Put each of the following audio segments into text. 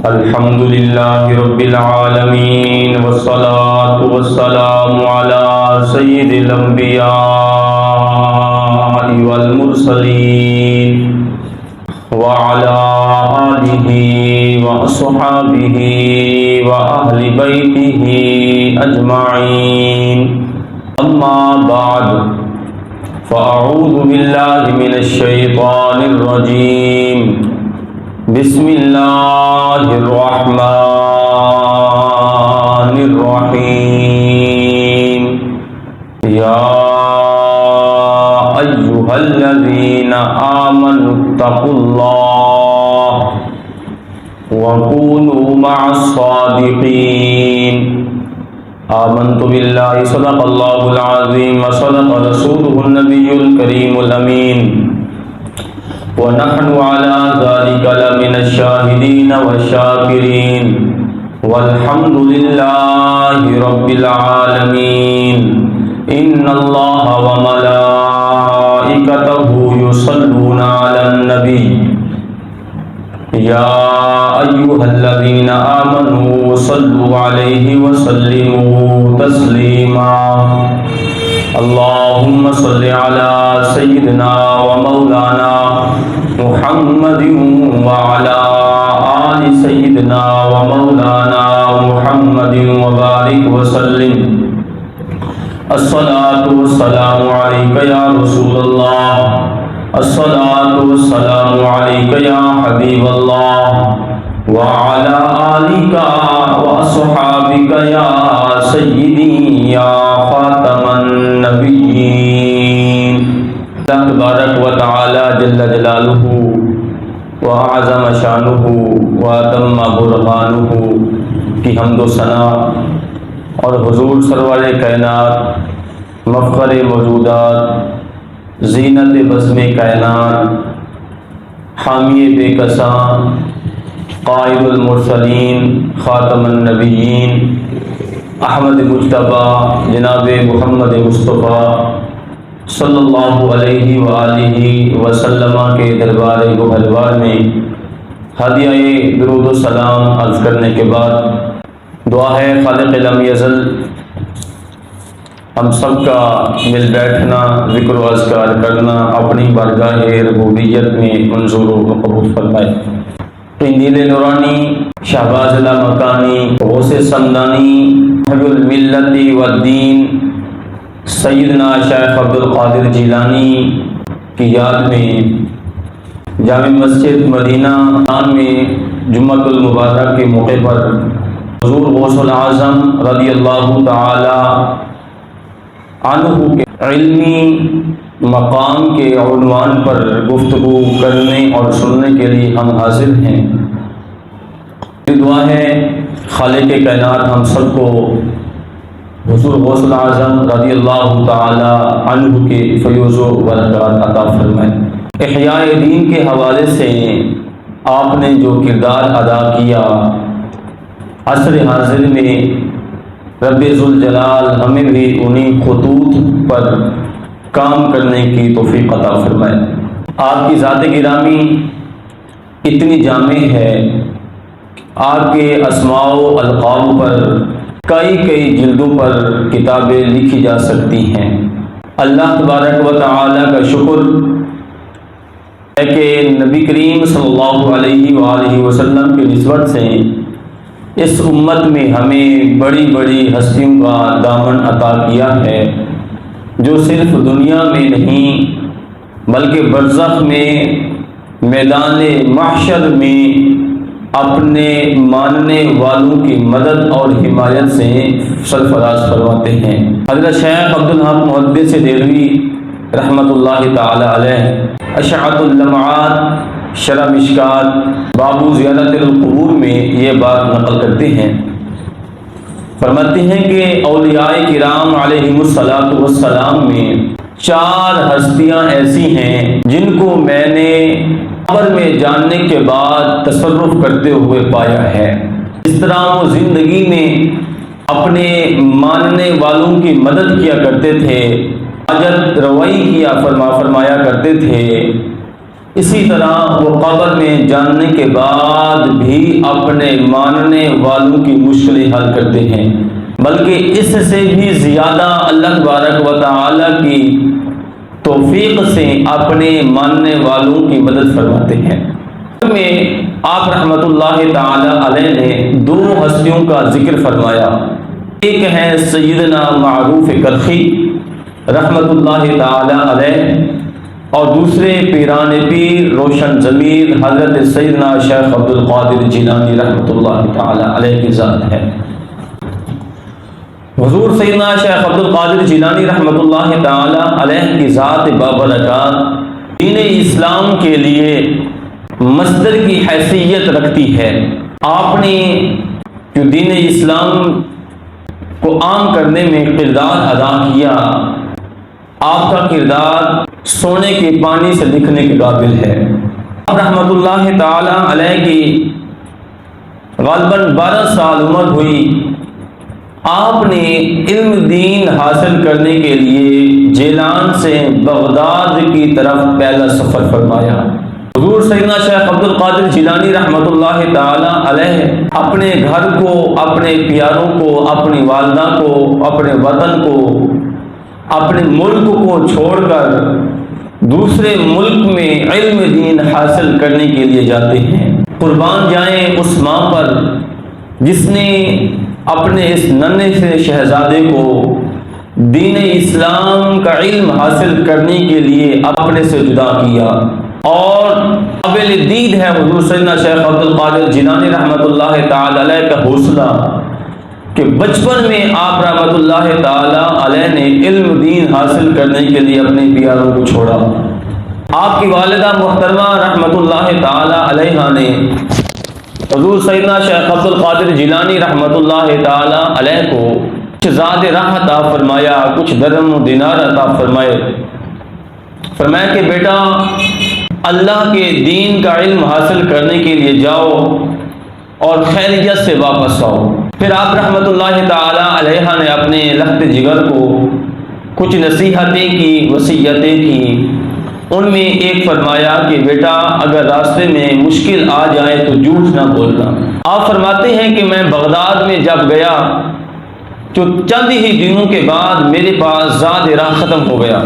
الحمد لله رب العالمين والصلاة والسلام على سيد الأنبياء والمرسلين وعلى آله وأصحابه وأهل بيته أجمعين أما بعد فأعوذ بالله من الشيطان الرجيم بسم اللہ الرحمن الرحیم یا ایہا الذین آمنوا اتقوا اللہ وکونوا مع الصادقین آمنت باللہ صدق اللہ العظیم وصدق رسولہ النبی الکریم الامین ونحن على ذلك لمن الشاهدين والشاكرين والحمد لله رب العالمين إن الله وملائكته يصلون على النبي يا أيها الذين آمنوا صلوا عليه وسلموا تسليما اللهم صل على سيدنا ومولانا محمد وعلى آل سيدنا ومولانا محمد وبارك وسلم الصلاة والسلام عليك يا رسول الله الصلاة والسلام عليك يا حبيب الله وعلى آلك وأصحابك يا سيدي يا خاتم النبيين اللہ تبارک و تعالی جل جلالہ وعظم شانہ واتم برہانہ کی حمد و ثنا اور حضور سرور کائنات مفخر موجودات زینت بزم کائنات حامی بے کساں قائد المرسلین خاتم النبیین احمد مجتبیٰ جناب محمد مصطفیٰ صلی اللہ علیہ وآلہ وسلم کے دربار گوہروار میں ہدیہ درود و سلام عرض کرنے کے بعد دعا ہے خالق لم یزل ہم سب کا مل بیٹھنا ذکر و اذکار کرنا اپنی بارگاہ ربوبیت میں منظور و قبول فرمائے۔ قندیل نورانی شہباز لامکانی غوث سمدانی حب الملت والدین سیدنا شیخ عبدالقادر جیلانی کی یاد میں جامع مسجد مدینہ میں جمعۃ المبارک کے موقع پر حضور غوث العظم رضی اللہ تعالی عنہ کے علمی مقام کے عنوان پر گفتگو کرنے اور سننے کے لیے ہم حاضر ہیں۔ دعا ہے خالق کائنات ہم سب کو حضور غوث العظم رضی اللہ تعالی عنہ کے فیوز و برکات عطا فرمائے۔ احیاء دین کے حوالے سے آپ نے جو کردار ادا کیا عصر حاضر میں رب ذوالجلال ہمیں بھی انہی خطوط پر کام کرنے کی توفیق عطا فرمائے۔ آپ کی ذات گرامی اتنی جامع ہے، آپ کے اسماء و القاب پر کئی جلدوں پر کتابیں لکھی جا سکتی ہیں۔ اللہ تبارک و تعالی کا شکر ہے کہ نبی کریم صلی اللہ علیہ وآلہ وسلم کی نسبت سے اس امت میں ہمیں بڑی ہستیوں کا دامن عطا کیا ہے، جو صرف دنیا میں نہیں بلکہ برزخ میں میدان محشر میں اپنے ماننے والوں کی مدد اور حمایت سے سرفراز فرماتے ہیں۔ حضرت شیخ عبدالحق محدث دہلوی رحمۃ اللہ تعالی علیہ اشعۃ اللمعات شرح مشکات باب زیارت القبور میں یہ بات نقل کرتے ہیں، فرماتے ہیں کہ اولیاء کرام علیہم الصلاۃ والسلام میں 4 ہستیاں ایسی ہیں جن کو میں نے قبر میں جاننے کے بعد تصرف کرتے ہوئے پایا ہے۔ اس طرح وہ زندگی میں اپنے ماننے والوں کی مدد کیا کرتے تھے، حاجت روائی کیا فرمایا کرتے تھے، اسی طرح وہ قبر میں جاننے کے بعد بھی اپنے ماننے والوں کی مشکلیں حل کرتے ہیں، بلکہ اس سے بھی زیادہ اللہ تبارک و تعالی کی توفیق سے اپنے ماننے والوں کی مدد فرماتے ہیں۔ میں آپ رحمت اللہ تعالی علیہ نے دو ہستیوں کا ذکر فرمایا، ایک ہے سیدنا معروف کرخی رحمت اللہ تعالی علیہ، اور دوسرے پیران پیر روشن ضمیر حضرت سیدنا شیخ عبد القادر جیلانی رحمت اللہ تعالی علیہ کی ذات ہے۔ حضور سیدنا شیخ عبد القادر جیلانی رحمت اللہ تعالی علیہ کی ذات بابرکات دین اسلام کے لیے مصدر کی حیثیت رکھتی ہے۔ آپ نے جو دین اسلام کو عام کرنے میں کردار ادا کیا، آپ کا کردار سونے کے پانی سے لکھنے کے قابل ہے۔ رحمت اللہ تعالی علیہ کی غالباً 12 سال عمر ہوئی، آپ نے علم دین حاصل کرنے کے لیے جیلان سے بغداد کی طرف پہلا سفر فرمایا۔ حضور سیدنا شیخ عبد القادر جیلانی رحمت اللہ تعالی علیہ اپنے گھر کو، اپنے پیاروں کو، اپنی والدہ کو، اپنے وطن کو، اپنے ملک کو چھوڑ کر دوسرے ملک میں علم دین حاصل کرنے کے لیے جاتے ہیں۔ قربان جائیں اس ماں پر جس نے اپنے اس ننھے سے شہزادے کو دین اسلام کا علم حاصل کرنے کے لیے اپنے سے جدا کیا، اور قابل دید ہے حضور سیدنا شیخ عبد القادر جیلانی رحمت اللہ تعالی علیہ کا حوصلہ کہ بچپن میں آپ رحمت اللہ تعالی علیہ نے علم دین حاصل کرنے کے لیے اپنے پیاروں کو چھوڑا۔ آپ کی والدہ محترمہ رحمت اللہ تعالی علیہ نے حضور سیدنا شیخ عبد القادر جیلانی رحمت اللہ تعالی علیہ کو کچھ زاد راہ عطا فرمایا، کچھ درہم و دینار عطا فرمایا کہ بیٹا اللہ کے دین کا علم حاصل کرنے کے لیے جاؤ اور خیریت سے واپس آؤ۔ پھر آپ رحمت اللہ تعالی علیہ نے اپنے لخت جگر کو کچھ نصیحتیں کی، وصیتیں کی۔ ان میں ایک فرمایا کہ بیٹا اگر راستے میں مشکل آ جائے تو جھوٹ نہ بولنا۔ آپ فرماتے ہیں کہ میں بغداد میں جب گیا تو چند ہی دنوں کے بعد میرے پاس زاد راہ ختم ہو گیا،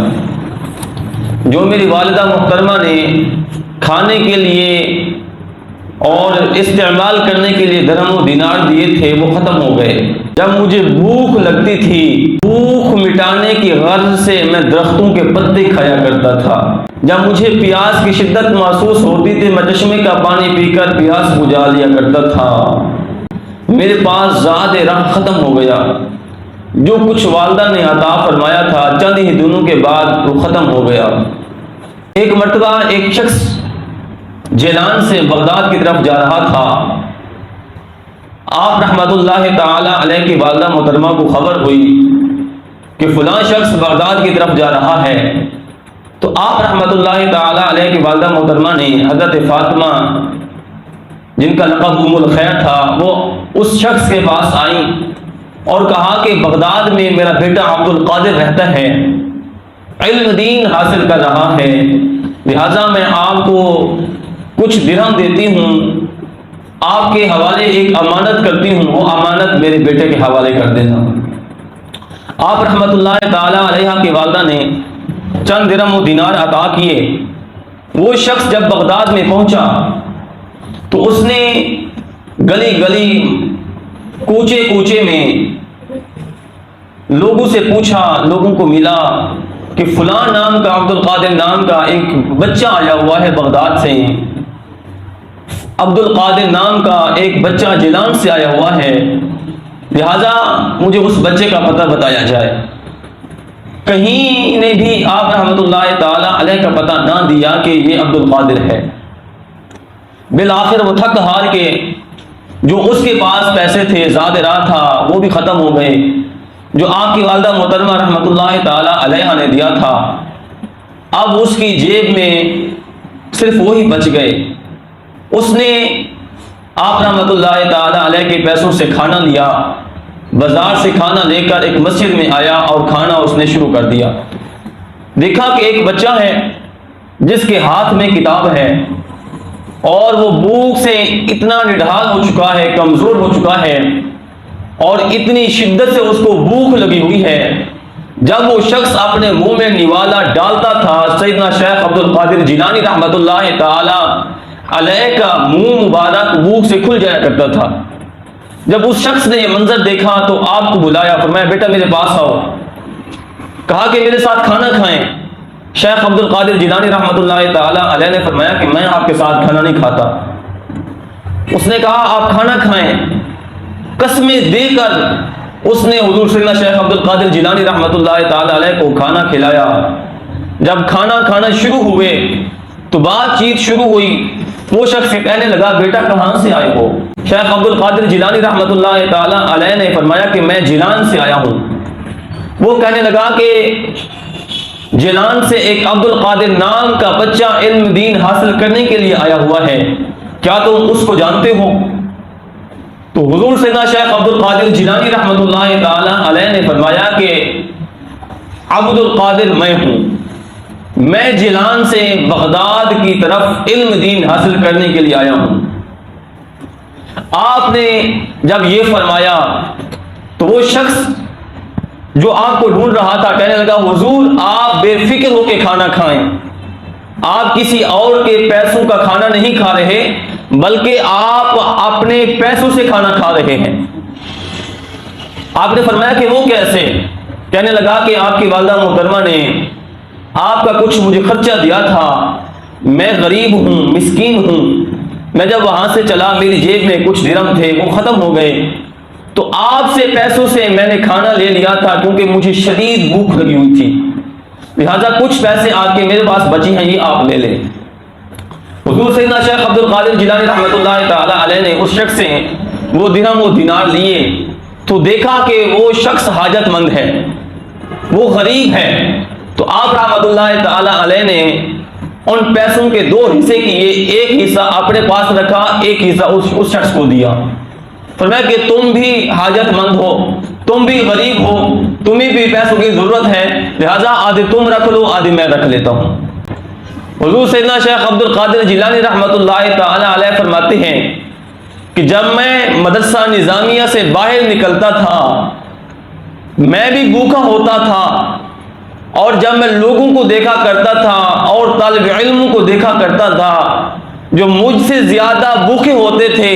جو میری والدہ محترمہ نے کھانے کے لیے اور استعمال کرنے کے لیے درہم و دینار دیے تھے وہ ختم ہو گئے۔ جب مجھے بھوک لگتی تھی، بھوک مٹانے کی غرض سے میں درختوں کے پتے کھایا کرتا تھا۔ جب مجھے پیاس کی شدت محسوس ہوتی تھی میں چشمے کا پانی پی کر پیاس بجھا لیا کرتا تھا۔ میرے پاس زاد راہ ختم ہو گیا، جو کچھ والدہ نے عطا فرمایا تھا چند ہی دنوں کے بعد وہ ختم ہو گیا۔ ایک مرتبہ ایک شخص جیلان سے بغداد کی طرف جا رہا تھا۔ آپ رحمت اللہ تعالی علیہ کی والدہ محترمہ کو خبر ہوئی کہ فلاں شخص بغداد کی طرف جا رہا ہے، تو آپ رحمت اللہ تعالی علیہ کی والدہ محترمہ نے حضرت فاطمہ جن کا لقب ام الخیر تھا وہ اس شخص کے پاس آئیں اور کہا کہ بغداد میں میرا بیٹا عبد القادر رہتا ہے، علم دین حاصل کر رہا ہے، لہذا میں آپ کو کچھ درہم دیتی ہوں، آپ کے حوالے ایک امانت کرتی ہوں، وہ امانت میرے بیٹے کے حوالے کر دینا۔ آپ رحمت اللہ تعالی علیہ کی والدہ نے چند درہم و دینار عطا کیے۔ وہ شخص جب بغداد میں پہنچا تو اس نے گلی گلی کوچے کوچے میں لوگوں سے پوچھا، لوگوں کو ملا کہ فلاں نام کا عبد القادر نام کا ایک بچہ آیا ہوا ہے بغداد سے، عبد القادر نام کا ایک بچہ جیلان سے آیا ہوا ہے، لہذا مجھے اس بچے کا پتہ بتایا جائے۔ کہیں نے بھی آپ رحمت اللہ تعالی علیہ کا پتہ نہ دیا کہ یہ عبد القادر ہے۔ بالآخر وہ تھک ہار کے جو اس کے پاس پیسے تھے، زاد راہ تھا، وہ بھی ختم ہو گئے، جو آپ کی والدہ محترمہ رحمت اللہ تعالی علیہ نے دیا تھا، اب اس کی جیب میں صرف وہی بچ گئے۔ اس نے آپ رحمت اللہ تعالی علیہ کے پیسوں سے کھانا لیا، بازار سے کھانا لے کر ایک مسجد میں آیا اور کھانا اس نے شروع کر دیا۔ دیکھا کہ ایک بچہ ہے جس کے ہاتھ میں کتاب ہے اور وہ بھوک سے اتنا نڈھال ہو چکا ہے، کمزور ہو چکا ہے اور اتنی شدت سے اس کو بھوک لگی ہوئی ہے، جب وہ شخص اپنے منہ میں نوالا ڈالتا تھا، سیدنا شیخ عبد القادر جیلانی رحمۃ اللہ تعالی علیہ کا منہ مبارک بھوک سے کھل جایا کرتا تھا۔ جب اس شخص نے یہ منظر دیکھا تو آپ کو بلایا، فرمایا بیٹا میرے پاس آؤ، کہا کہ میرے ساتھ کھانا کھائیں۔ شیخ عبد القادر جیلانی رحمۃ اللہ تعالی علیہ نے فرمایا کہ میں آپ کے ساتھ کھانا نہیں کھاتا۔ اس نے کہا آپ کھانا کھائیں، قسمیں دے کر اس نے حضور سیدنا شیخ عبد القادر جیلانی رحمۃ اللہ تعالی علیہ کو کھانا کھلایا۔ جب کھانا کھانا شروع ہوئے تو بات چیت شروع ہوئی، وہ شخص کہنے لگا بیٹا کہاں سے آئے ہو؟ شیخ عبد القادر جیلانی رحمۃ اللہ تعالی علیہ نے فرمایا کہ میں جیلان سے آیا ہوں۔ وہ کہنے لگا کہ جیلان سے ایک عبد القادر نام کا بچہ علم دین حاصل کرنے کے لیے آیا ہوا ہے، کیا تم اس کو جانتے ہو؟ تو حضور سیدنا شیخ عبد القادر جیلانی رحمۃ اللہ تعالی علیہ نے فرمایا کہ عبد القادر میں ہوں، میں جیلان سے بغداد کی طرف علم دین حاصل کرنے کے لیے آیا ہوں۔ آپ نے جب یہ فرمایا تو وہ شخص جو آپ کو ڈھونڈ رہا تھا کہنے لگا حضور آپ بے فکر ہو کے کھانا کھائیں، آپ کسی اور کے پیسوں کا کھانا نہیں کھا رہے بلکہ آپ اپنے پیسوں سے کھانا کھا رہے ہیں۔ آپ نے فرمایا کہ وہ کیسے؟ کہنے لگا کہ آپ کی والدہ محترمہ نے آپ کا کچھ مجھے خرچہ دیا تھا، میں غریب ہوں، مسکین ہوں، میں جب وہاں سے چلا میری جیب میں کچھ درہم تھے وہ ختم ہو گئے، تو آپ سے پیسوں سے میں نے کھانا لے لیا تھا کیونکہ مجھے شدید بھوک لگی ہوئی تھی، لہذا کچھ پیسے آپ کے میرے پاس بچی ہیں، یہ آپ لے لیں۔ حضور سیدنا شیخ عبد القادر جیلانی رحمۃ اللہ تعالی علیہ نے اس شخص سے وہ درہم و دینار لیے تو دیکھا کہ وہ شخص حاجت مند ہے، وہ غریب ہے، تو آپ رحمۃ اللہ تعالی علیہ نے ان پیسوں کے دو حصے کیے، ایک حصہ اپنے پاس رکھا، ایک حصہ اس شخص کو دیا۔ فرمایا کہ تم بھی حاجت مند ہو، تم بھی غریب ہو، تمہیں بھی پیسوں کی ضرورت ہے، لہذا آدھے تم رکھ لو آدھے میں رکھ لیتا ہوں۔ حضور سیدنا شیخ عبد القادر جیلانی رحمۃ اللہ تعالی علیہ فرماتے ہیں کہ جب میں مدرسہ نظامیہ سے باہر نکلتا تھا میں بھی بھوکا ہوتا تھا، اور جب میں لوگوں کو دیکھا کرتا تھا اور طالب علموں کو دیکھا کرتا تھا جو مجھ سے زیادہ بھوکے ہوتے تھے،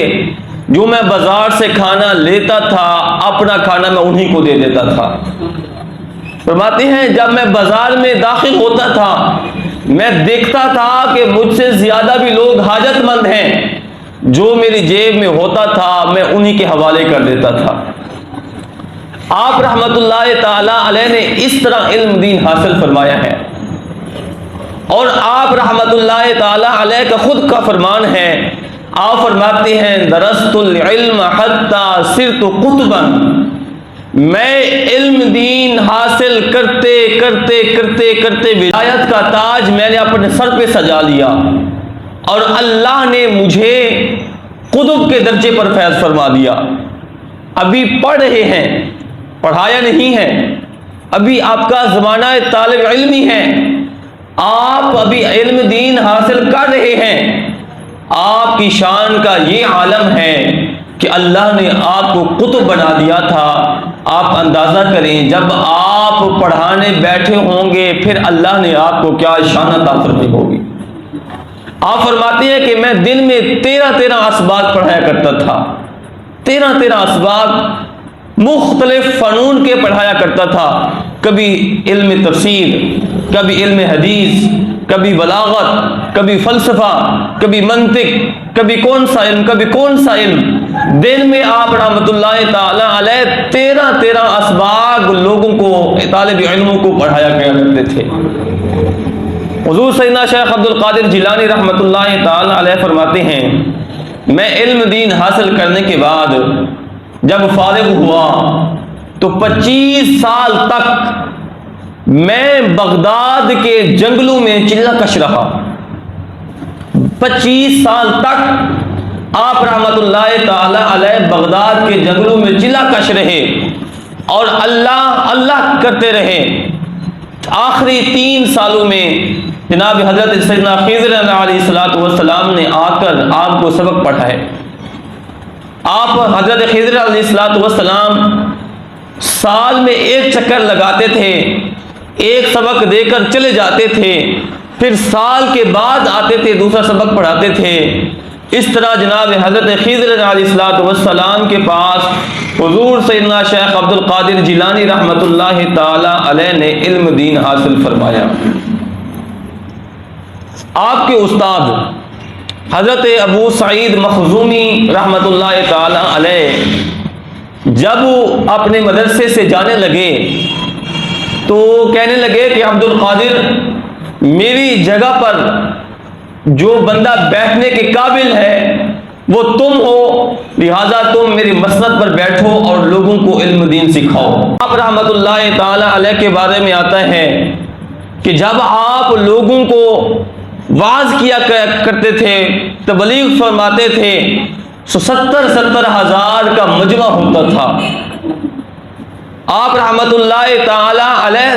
جو میں بازار سے کھانا لیتا تھا اپنا کھانا میں انہی کو دے دیتا تھا۔ فرماتے ہیں جب میں بازار میں داخل ہوتا تھا میں دیکھتا تھا کہ مجھ سے زیادہ بھی لوگ حاجت مند ہیں، جو میری جیب میں ہوتا تھا میں انہی کے حوالے کر دیتا تھا۔ آپ رحمت اللہ تعالی علیہ نے اس طرح علم دین حاصل فرمایا ہے، اور آپ رحمت اللہ تعالی علیہ کا خود کا فرمان ہے، آپ فرماتے ہیں درست العلم حتی صرت قطبا، میں علم دین حاصل کرتے کرتے کرتے کرتے ولایت کا تاج میں نے اپنے سر پہ سجا لیا، اور اللہ نے مجھے قطب کے درجے پر فیض فرما دیا۔ ابھی پڑھ رہے ہیں، پڑھایا نہیں ہے، ابھی آپ کا زمانہ طالب علمی ہے، آپ ابھی علم دین حاصل کر رہے ہیں، آپ کی شان کا یہ عالم ہے کہ اللہ نے آپ کو قطب بنا دیا تھا۔ آپ اندازہ کریں جب آپ پڑھانے بیٹھے ہوں گے پھر اللہ نے آپ کو کیا شان عطا فرمائی ہوگی۔ آپ فرماتے ہیں کہ میں دن میں 13 اسباق پڑھایا کرتا تھا، 13 اسباق مختلف فنون کے پڑھایا کرتا تھا، کبھی علم تفسیر، کبھی علم حدیث، کبھی بلاغت، کبھی فلسفہ، کبھی منطق، کبھی کون سا علم، کبھی کون سا علم۔ دن میں آپ رحمت اللہ تعالی علیہ 13 اسباق لوگوں کو، طالب علموں کو پڑھایا کرتے تھے۔ حضور سیدنا شیخ عبد القادر جیلانی رحمت اللہ تعالی علیہ فرماتے ہیں میں علم دین حاصل کرنے کے بعد جب فارغ ہوا تو 25 سال تک میں بغداد کے جنگلوں میں چلہ کش رہا۔ 25 سال تک آپ رحمت اللہ تعالی علیہ بغداد کے جنگلوں میں چلہ کش رہے اور اللہ اللہ کرتے رہے۔ آخری 3 سالوں میں جناب حضرت سیدنا خضر علیہ السلام نے آ کر آپ کو سبق پڑھا ہے۔ آپ حضرت خضر علیہ السلام سال میں 1 چکر لگاتے تھے، 1 سبق دے کر چلے جاتے تھے، پھر سال کے بعد آتے تھے، دوسرا سبق پڑھاتے تھے۔ اس طرح جناب حضرت خضر علیہ السلام کے پاس حضور سیدنا شیخ عبد القادر جیلانی رحمۃ اللہ تعالی علیہ نے علم دین حاصل فرمایا۔ آپ کے استاد حضرت ابو سعید مخزومی رحمۃ اللہ تعالی علیہ جب اپنے مدرسے سے جانے لگے تو کہنے لگے کہ عبد القادر، میری جگہ پر جو بندہ بیٹھنے کے قابل ہے وہ تم ہو، لہذا تم میری مسند پر بیٹھو اور لوگوں کو علم دین سکھاؤ۔ آپ رحمۃ اللہ تعالی علیہ کے بارے میں آتا ہے کہ جب آپ لوگوں کو واعظ کیا کرتے تھے، تبلیغ فرماتے تھے، 70 ہزار کا مجمع ہوتا تھا۔ آپ رحمۃ اللہ تعالی علیہ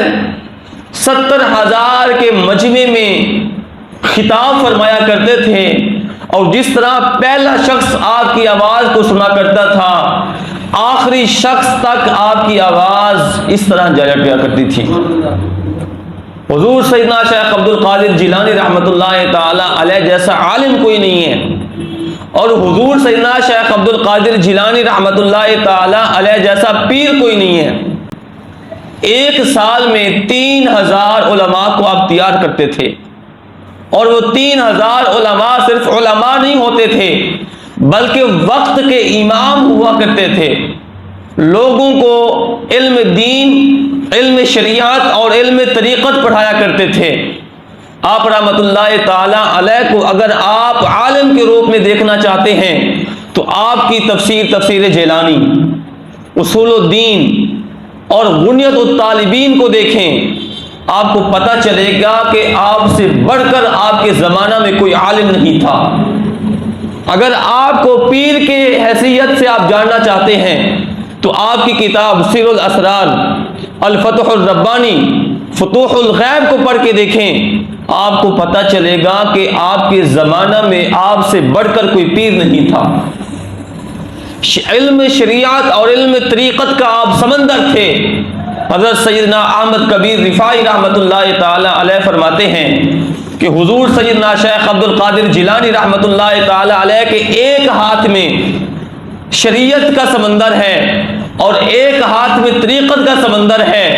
70 ہزار کے مجمع میں خطاب فرمایا کرتے تھے، اور جس طرح پہلا شخص آپ کی آواز کو سنا کرتا تھا، آخری شخص تک آپ کی آواز اس طرح جایا کیا کرتی تھی۔ حضور سیدنا شیخ عبد القادر جیلانی رحمۃ اللہ تعالی علیہ جیسا عالم کوئی نہیں ہے، اور حضور سیدنا شیخ عبد القادر جیلانی رحمۃ اللہ تعالی علیہ جیسا پیر کوئی نہیں ہے۔ 1 سال میں 3000 علماء کو آپ تیار کرتے تھے، اور وہ 3000 علماء صرف علماء نہیں ہوتے تھے بلکہ وقت کے امام ہوا کرتے تھے، لوگوں کو علم دین، علم شریعت اور علم طریقت پڑھایا کرتے تھے۔ آپ رحمۃ اللہ تعالی علیہ کو اگر آپ عالم کے روپ میں دیکھنا چاہتے ہیں تو آپ کی تفسیر جیلانی، اصول الدین اور غنیت الطالبین کو دیکھیں، آپ کو پتہ چلے گا کہ آپ سے بڑھ کر آپ کے زمانہ میں کوئی عالم نہیں تھا۔ اگر آپ کو پیر کے حیثیت سے آپ جاننا چاہتے ہیں تو آپ کی کتاب سر الاسرار، الفتح الربانی، فتوح الغیب کو پڑھ کے دیکھیں، آپ کو پتہ چلے گا کہ آپ کے زمانہ میں آپ سے بڑھ کر کوئی پیر نہیں تھا۔ علم شریعت اور علم طریقت کا آپ سمندر تھے۔ حضرت سیدنا احمد کبیر رفاعی رحمۃ اللہ تعالی علیہ فرماتے ہیں کہ حضور سیدنا شیخ عبد القادر جیلانی رحمۃ اللہ تعالی علیہ کے ایک ہاتھ میں شریعت کا سمندر ہے اور ایک ہاتھ میں طریقت کا سمندر ہے۔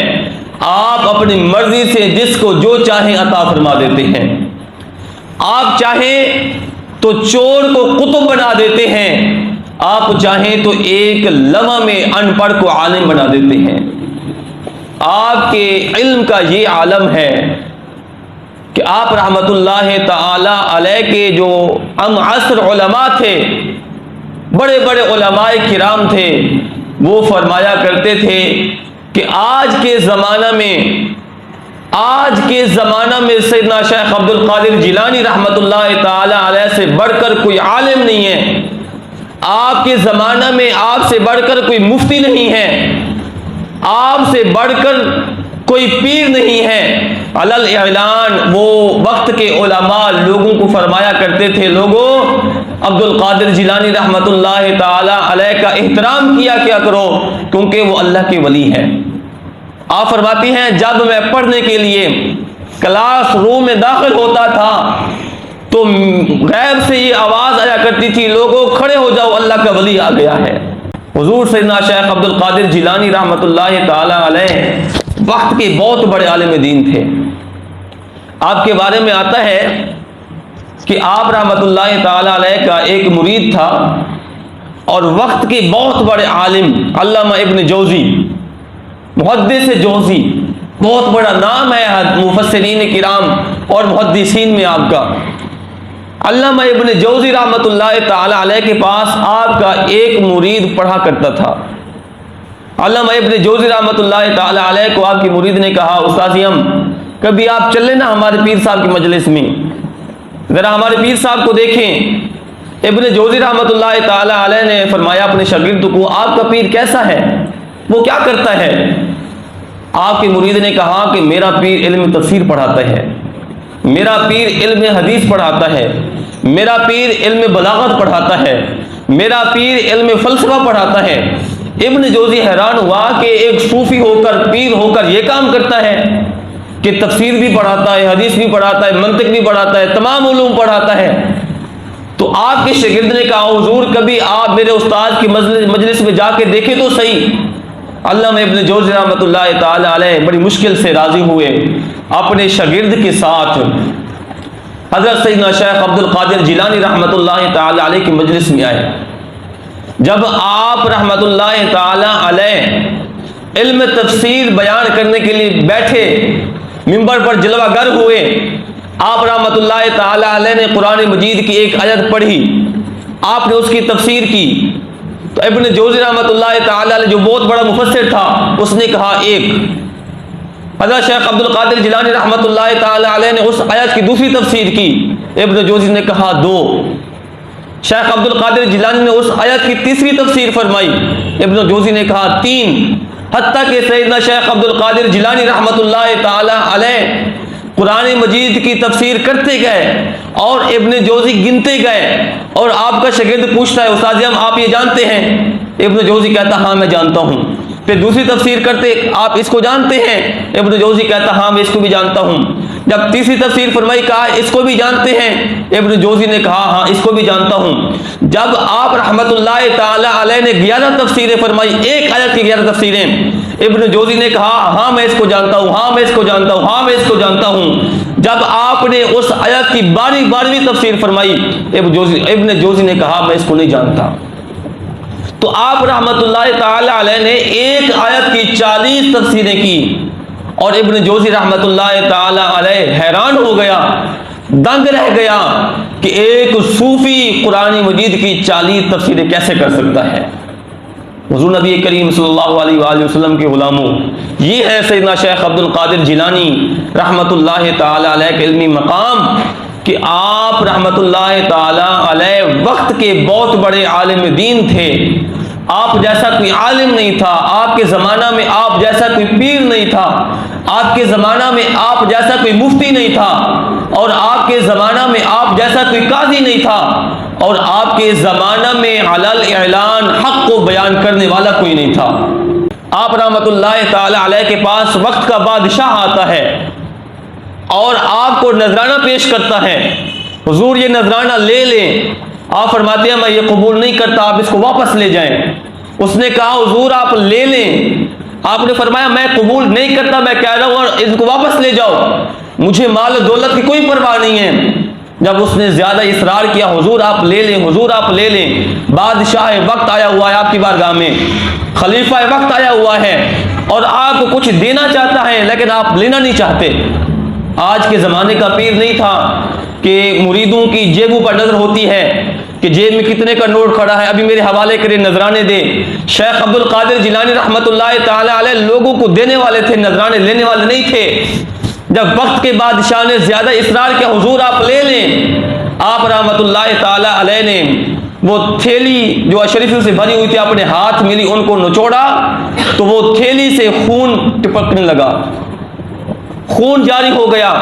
آپ اپنی مرضی سے جس کو جو چاہیں عطا فرما دیتے ہیں۔ آپ چاہیں تو چور کو قطب بنا دیتے ہیں، آپ چاہیں تو ایک لمحہ میں ان پڑھ کو عالم بنا دیتے ہیں۔ آپ کے علم کا یہ عالم ہے کہ آپ رحمت اللہ تعالی علیہ کے جو ہم عصر علماء تھے، بڑے بڑے علماء کرام تھے، وہ فرمایا کرتے تھے کہ آج کے زمانہ میں سیدنا شیخ عبد القادر جیلانی رحمت اللہ تعالی علیہ سے بڑھ کر کوئی عالم نہیں ہے، آپ کے زمانہ میں آپ سے بڑھ کر کوئی مفتی نہیں ہے، آپ سے بڑھ کر کوئی پیر نہیں ہے۔ علل اعلان وہ وقت کے علماء لوگوں کو فرمایا کرتے تھے، لوگوں عبد القادر جیلانی رحمت اللہ تعالی علیہ کا احترام کیا کرو کیونکہ وہ اللہ کے ولی ہیں۔ آپ فرماتی ہیں جب میں پڑھنے کے لیے کلاس روم میں داخل ہوتا تھا تو غیب سے یہ آواز آیا کرتی تھی، لوگوں کھڑے ہو جاؤ، اللہ کا ولی آ گیا ہے۔ حضور سیدنا شیخ عبد القادر جیلانی رحمت اللہ تعالی علیہ وقت کے بہت بڑے عالم دین تھے۔ آپ کے بارے میں آتا ہے کہ آپ رحمت اللہ تعالی علیہ کا ایک مرید تھا اور وقت کے بہت بڑے عالم علامہ ابن جوزی، محدث جوزی، بہت بڑا نام ہے مفسرین کرام اور محدثین میں آپ کا۔ علامہ ابن جوزی رحمت اللہ تعالی علیہ کے پاس آپ کا ایک مرید پڑھا کرتا تھا۔ علامہ ابن جوزی رحمت اللہ تعالی علیہ کو آپ کی مرید نے کہا، استاذ ہم کبھی آپ چلے نا ہمارے پیر صاحب کی مجلس میں، ذرا ہمارے پیر صاحب کو دیکھیں۔ ابن جوزی رحمت اللہ تعالی علیہ نے فرمایا اپنے شاگرد کو، آپ کا پیر کیسا ہے، وہ کیا کرتا ہے؟ آپ کے مرید نے کہا کہ میرا پیر علم تفسیر پڑھاتا ہے، میرا پیر علم حدیث پڑھاتا ہے، میرا پیر علم بلاغت پڑھاتا ہے، میرا پیر علم فلسفہ پڑھاتا ہے۔ ابن جوزی حیران ہوا کہ ایک صوفی ہو کر، پیر ہو کر یہ کام کرتا ہے کہ تفسیر بھی پڑھاتا ہے، حدیث بھی پڑھاتا ہے، منطق بھی پڑھاتا ہے، تمام علوم پڑھاتا ہے۔ تو آپ کے شاگرد نے کہا حضور کبھی آپ میرے استاد کی مجلس میں جا کے دیکھیں تو صحیح۔ علامہ ابن جوزی رحمۃ اللہ تعالی علیہ بڑی مشکل سے راضی ہوئے، اپنے شاگرد کے ساتھ حضرت سیدنا شیخ عبد القادر جیلانی رحمۃ اللہ تعالی علیہ کی مجلس میں آئے۔ جب آپ رحمۃ اللہ تعالی علیہ علم تفسیر بیان کرنے کے لیے بیٹھے، منبر پر جلوہ گر ہوئے، آپ رحمۃ اللہ تعالی علیہ نے قرآن مجید کی ایک آیت پڑھی، آپ نے اس کی تفسیر کی۔ تو ابن جوزی رحمۃ اللہ تعالی علیہ جو بہت بڑا مفسر تھا، اس نے کہا ایک۔ حضرت شیخ عبد القادر جیلانی رحمۃ اللہ تعالی علیہ نے اس آیت کی دوسری تفسیر کی، ابن جوزی نے کہا دو۔ شیخ عبد القادر جیلانی نے اس آیت کی تیسری تفسیر فرمائی، ابن جوزی نے کہا تین۔ حتیٰ کہ سیدنا شیخ عبد القادر جیلانی رحمۃ اللہ تعالی علیہ قرآن مجید کی تفسیر کرتے گئے اور ابن جوزی گنتے گئے، اور آپ کا شاگرد پوچھتا ہے استاد اعظم آپ یہ جانتے ہیں؟ ابن جوزی کہتا ہاں میں جانتا ہوں۔ پھر دوسری تفسیر کرتے، آپ اس کو جانتے ہیں؟ ابن جوزی کہتا ہاں میں اس کو بھی جانتا ہوں۔ جب تیسری تفسیر فرمائی، کہا اس کو بھی جانتے ہیں؟ ابن جوزی نے کہا ہاں اس کو بھی جانتا ہوں۔ جب آپ رحمت اللہ تعالی علیہ نے 11 تفسیریں فرمائی، ایک آیت کی 11 تفسیریں، ابن جوزی نے کہا ہاں میں اس کو جانتا ہوں، ہاں میں اس کو جانتا ہوں، ہاں میں اس کو جانتا ہوں۔ جب آپ نے اس آیت کی 12ویں تفسیر فرمائی، ابن جوزی نے کہا میں اس کو نہیں جانتا۔ تو آپ رحمت اللہ تعالی علیہ نے ایک آیت کی 40 تفسیریں کی، اور ابن جوزی رحمت اللہ تعالی علیہ حیران ہو گیا، دنگ رہ گیا کہ ایک صوفی قرآن مجید کی 40 تفسیریں کیسے کر سکتا ہے۔ حضور نبی کریم صلی اللہ علیہ وآلہ وسلم کے غلاموں، یہ ہے سیدنا شیخ عبد القادر جیلانی رحمت اللہ تعالی علیہ کے علمی مقام، کہ آپ رحمت اللہ تعالی علیہ وقت کے بہت بڑے عالم دین تھے۔ آپ جیسا کوئی عالم نہیں تھا، آپ کے زمانہ میں آپ جیسا کوئی پیر نہیں تھا، آپ کے زمانہ میں آپ جیسا کوئی مفتی نہیں تھا، اور آپ کے زمانہ میں آپ جیسا کوئی قاضی نہیں تھا، اور آپ کے زمانہ میں علل اعلان حق کو بیان کرنے والا کوئی نہیں تھا۔ آپ رحمت اللہ تعالی علیہ کے پاس وقت کا بادشاہ آتا ہے اور آپ کو نذرانہ پیش کرتا ہے، حضور یہ نذرانہ لے لیں۔ آپ فرماتے ہیں میں یہ قبول نہیں کرتا، آپ اس کو واپس لے جائیں۔ اس نے کہا حضور آپ لے لیں۔ آپ نے فرمایا میں قبول نہیں کرتا، میں کہہ رہا ہوں اور اس کو واپس لے جاؤ، مجھے مال و دولت کی کوئی پرواہ نہیں ہے۔ جب اس نے زیادہ اصرار کیا حضور آپ لے لیں، حضور آپ لے لیں، بادشاہ وقت آیا ہوا ہے آپ کی بارگاہ میں، خلیفہ وقت آیا ہوا ہے اور آپ کو کچھ دینا چاہتا ہے لیکن آپ لینا نہیں چاہتے۔ آج کے زمانے کا پیر نہیں تھا کہ مریدوں کی جیبوں پر نظر ہوتی ہے کہ جیب میں کتنے کا نوٹ کھڑا ہے، ابھی میرے حوالے کرے نذرانے دے۔ شیخ عبد القادر جیلانی رحمت اللہ تعالی علیہ لوگوں کو دینے والے تھے، نذرانے لینے والے نہیں تھے۔ جب وقت کے بادشاہ نے زیادہ اصرار کیا حضور آپ لے لیں، آپ رحمت اللہ تعالی علیہ نے وہ تھیلی جو اشرفیوں سے بھری ہوئی تھی اپنے ہاتھ ملی، ان کو نچوڑا تو وہ تھیلی سے خون ٹپکنے لگا، خون جاری ہو گیا۔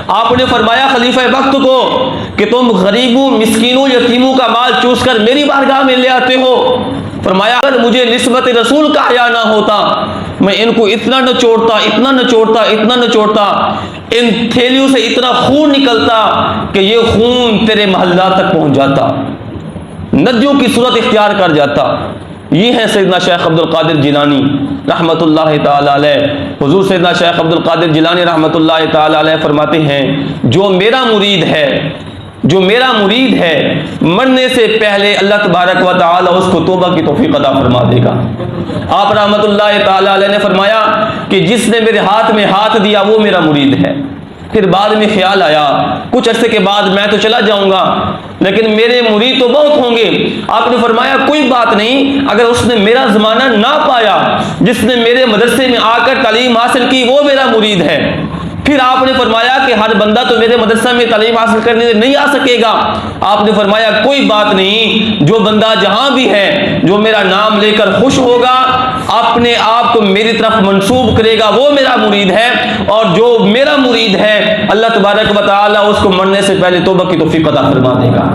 آپ نے فرمایا خلیفہ وقت کو کہ تم غریبوں مسکینوں یتیموں کا مال چوس کر میری بارگاہ میں لے آتے ہو۔ فرمایا اگر مجھے نسبت رسول کا حیا نہ ہوتا میں ان کو اتنا نہ چھوڑتا، اتنا نہ چھوڑتا، اتنا نہ چھوڑتا، ان تھیلیوں سے اتنا خون نکلتا کہ یہ خون تیرے محلہ تک پہنچ جاتا، ندیوں کی صورت اختیار کر جاتا۔ یہ ہے سیدنا شیخ عبد القادر جیلانی رحمت اللہ تعالی علیہ۔ حضور سیدنا شیخ عبد القادر جیلانی رحمت اللہ تعالی علیہ فرماتے ہیں جو میرا مرید ہے، جو میرا مرید ہے، مرنے سے پہلے اللہ تبارک و تعالی اس کو توبہ کی توفیق عطا فرما دے گا۔ آپ رحمت اللہ تعالی علیہ نے فرمایا کہ جس نے میرے ہاتھ میں ہاتھ دیا وہ میرا مرید ہے۔ پھر بعد میں خیال آیا کچھ عرصے کے بعد میں تو چلا جاؤں گا لیکن میرے مرید تو بہت ہوں گے۔ آپ نے فرمایا کوئی بات نہیں، اگر اس نے میرا زمانہ نہ پایا، جس نے میرے مدرسے میں آ کر تعلیم حاصل کی وہ میرا مرید ہے۔ پھر آپ نے فرمایا کہ ہر بندہ تو میرے مدرسہ میں تعلیم حاصل کرنے نہیں آ سکے گا۔ آپ نے فرمایا کوئی بات نہیں، جو بندہ جہاں بھی ہے جو میرا نام لے کر خوش ہوگا اپنے آپ کو میری طرف منسوب کرے گا وہ میرا مرید ہے، اور جو میرا مرید ہے اللہ تبارک و تعالیٰ اس کو مرنے سے پہلے توبہ کی توفیق عطا فرما دے گا۔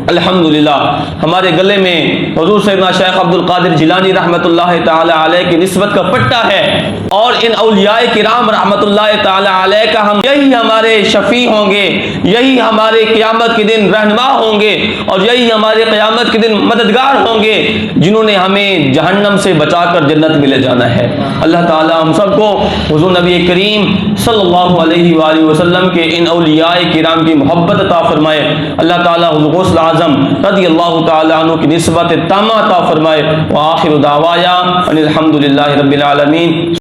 الحمدللہ ہمارے گلے میں حضور سیدنا شیخ عبد القادر جیلانی رحمۃ اللہ تعالی علیہ کی نسبت کا پٹا ہے، اور ان اولیاء کرام رحمۃ اللہ تعالی علیہ کا ہم یہی ہمارے شفیع ہوں گے، یہی ہمارے قیامت کے دن رہنما ہوں گے، اور یہی ہمارے قیامت کے دن مددگار ہوں گے، جنہوں نے ہمیں جہنم سے بچا کر جنت میں لے جانا ہے۔ اللہ تعالی ہم سب کو حضور نبی کریم صلی اللہ علیہ وآلہ وسلم کے ان اولیاء کرام کی محبت عطا فرمائے۔ اللہ تعالی حضور غوث اعظم رضی اللہ تعالی عنہ کی نسبت تامہ عطا فرمائے۔ وآخر دعوایا ان الحمد للہ رب العالمین۔